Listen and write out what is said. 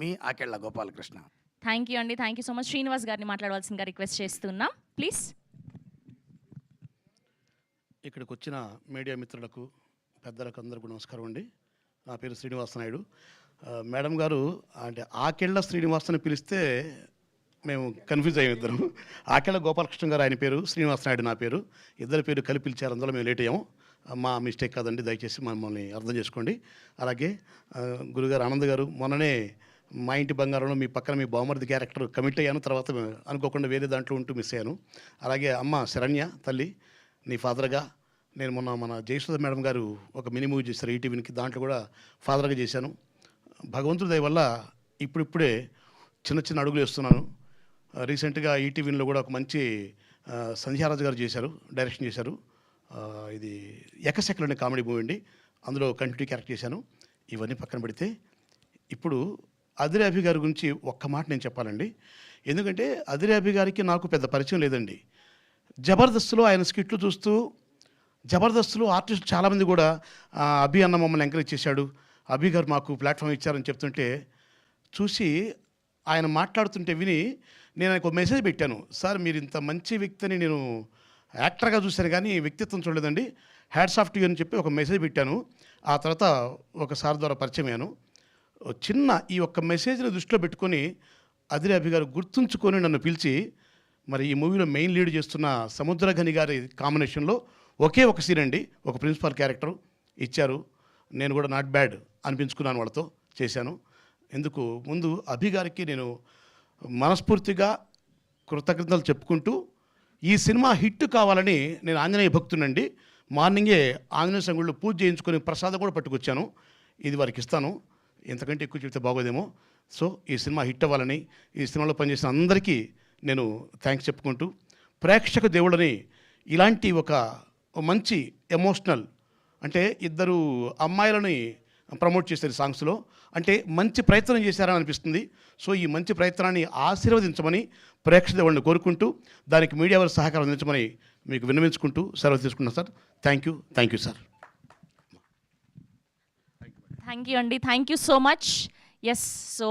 Me Akella Gopalakrishna. Thank you అండి. Thank you so much. Srinivas గారిని మాట్లాడవలసిందిగా రిక్వెస్ట్ చేస్తున్నాం ప్లీజ్. ఇక్కడికి వచ్చిన మీడియా మిత్రులకు, పెద్దలకు అందరికీ నమస్కారం అండి. నా పేరు శ్రీనివాస నాయుడు. మేడం గారు అంటే ఆకెళ్ళ శ్రీనివాస్ అని పిలిస్తే మేము కన్ఫ్యూజ్ అయ్యాం ఇద్దరం. ఆకెళ్ళ గోపాలకృష్ణ గారు ఆయన పేరు, శ్రీనివాస నాయుడు నా పేరు. ఇద్దరి పేరు కలిపి పిలిచారు, అందులో మేము లేట్ అయ్యాము. మా మిస్టేక్ కాదండి, దయచేసి మమ్మల్ని అర్థం చేసుకోండి. అలాగే గురుగారు ఆనంద్ గారు, మొన్ననే మా ఇంటి బంగారంలో మీ పక్కన మీ బావమరిది క్యారెక్టర్ కమిట్ అయ్యాను, తర్వాత అనుకోకుండా వేరే దాంట్లో ఉంటూ మిస్ అయ్యాను. అలాగే అమ్మ శరణ్య తల్లి, నీ ఫాదర్గా నేను మొన్న మన జయసుధ మేడం గారు ఒక మినీ మూవీ చేశారు ఈటీవీకి, దాంట్లో కూడా ఫాదర్గా చేశాను. భగవంతుడి దయ వల్ల ఇప్పుడిప్పుడే చిన్న చిన్న అడుగులు వేస్తున్నాను. రీసెంట్గా ఈటీవీలో కూడా ఒక మంచి సంధ్యారాజు గారు చేశారు, డైరెక్షన్ చేశారు. ఇది ఎకసెకలు అనే కామెడీ మూవీ అండి, అందులో కంటిన్యూ క్యారెక్టర్ చేశాను. ఇవన్నీ పక్కన పెడితే ఇప్పుడు అదిరే అభి గారి గురించి ఒక్క మాట నేను చెప్పాలండి. ఎందుకంటే అదిరే అభి గారికి నాకు పెద్ద పరిచయం లేదండి. జబర్దస్త్లో ఆయన స్కిట్లు చూస్తూ, జబర్దస్త్లో ఆర్టిస్టులు చాలామంది కూడా అభి అన్న మమ్మల్ని ఎంకరేజ్ చేశాడు, అభి గారు మాకు ప్లాట్ఫామ్ ఇచ్చారని చెప్తుంటే చూసి ఆయన మాట్లాడుతుంటే విని నేను ఆయనకు ఒక మెసేజ్ పెట్టాను. సార్ మీరు ఇంత మంచి వ్యక్తిని నేను యాక్టర్గా చూశాను కానీ వ్యక్తిత్వం చూడలేదండి, హ్యాట్స్ ఆఫ్ టు యూ అని చెప్పి ఒక మెసేజ్ పెట్టాను. ఆ తర్వాత ఒకసారి ద్వారా పరిచయం అయ్యాను. చిన్న ఈ ఒక్క మెసేజ్ని దృష్టిలో పెట్టుకొని అదిరే అభి గారు గుర్తుంచుకొని నన్ను పిలిచి మరి ఈ మూవీలో మెయిన్ లీడ్ చేస్తున్న సముద్రగని గారి కాంబినేషన్లో ఒకే ఒక సీన్ అండి, ఒక ప్రిన్సిపాల్ క్యారెక్టర్ ఇచ్చారు. నేను కూడా నాట్ బ్యాడ్ అనిపించుకున్నాను, వాళ్ళతో చేశాను. ఎందుకు ముందు అభి గారికి నేను మనస్ఫూర్తిగా కృతజ్ఞతలు చెప్పుకుంటూ, ఈ సినిమా హిట్ కావాలని నేను ఆంజనేయ భక్తునండి. మార్నింగే ఆంజనేయ సంగుళ్ళు పూజ చేయించుకొని ప్రసాదం కూడా పట్టుకొచ్చాను, ఇది వారికి ఇస్తాను, ఎంతకంటే ఎక్కువ చెప్తే బాగోదేమో. సో ఈ సినిమా హిట్ అవ్వాలని ఈ సినిమాలో పనిచేసిన అందరికీ నేను థ్యాంక్స్ చెప్పుకుంటూ, ప్రేక్షక దేవుళ్ళని ఇలాంటి ఒక మంచి ఎమోషనల్ అంటే ఇద్దరు అమ్మాయిలని ప్రమోట్ చేశారు సాంగ్స్లో, అంటే మంచి ప్రయత్నం చేశారని అనిపిస్తుంది. సో ఈ మంచి ప్రయత్నాన్ని ఆశీర్వదించమని ప్రేక్షక దేవుళ్ళని కోరుకుంటూ, దానికి మీడియా వారి సహకారం అందించమని మీకు విన్నవించుకుంటూ సెలవు తీసుకున్నాను sir. Thank you sir. Thank you అండి. Thank you so much. Yes, so